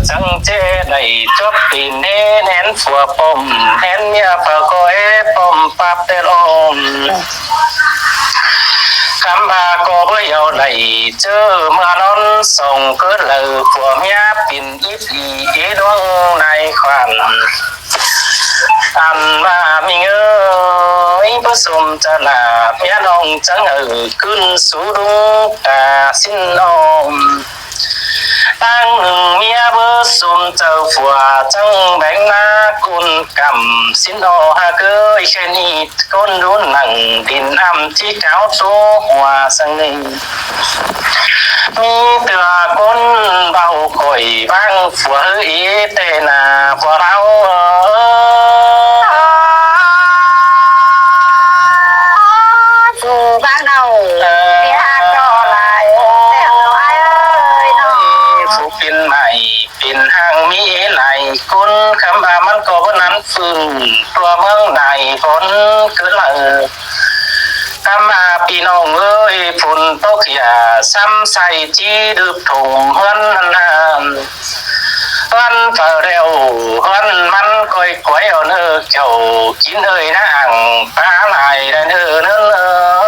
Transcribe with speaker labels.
Speaker 1: จังเจได้จบปีนแนนฝัวปมแนนเมียฝากคอยปมปับเตลมคำพาก็เบื่อไหลเจอเมื่อนอนส่งเกิดเลยผัวเมียปิ่นอีปีอีดวงในควันอันว่ามีเงยผสมจะหนาเมียน้องจังขึ้นสู่ดวงตาสิ้นอมตั้งหนึ่งเมียเบอร์สุ่มเจ้าฝัวจังแบ่งหน้ากุนกำสินอฮาเกยเชนีก้นรุนหนังดินอ้ำที่เก้าโซหัวสังนิมีเตือก้นเบาคอยบ้างฝัวเอีเตนาฝัวเรา
Speaker 2: dù ban đầu thì hát cho lại theo ai ơi nó
Speaker 1: ผู้เป็นใหม่เป็นห้างมีไหลคนคำบามันก็วันนั้นฟื้นตัวเมืองใดฝนเกิดละคำมาพี่น้องเอ้ยฝนตกอย่าซ้ำใส่จีดึกถุงเฮือนนานวันเฝ้าเร็ววันมันก้อยเอาเนื้อเจ้ากินเอ้ยนางปลาไหลได้เนื้อ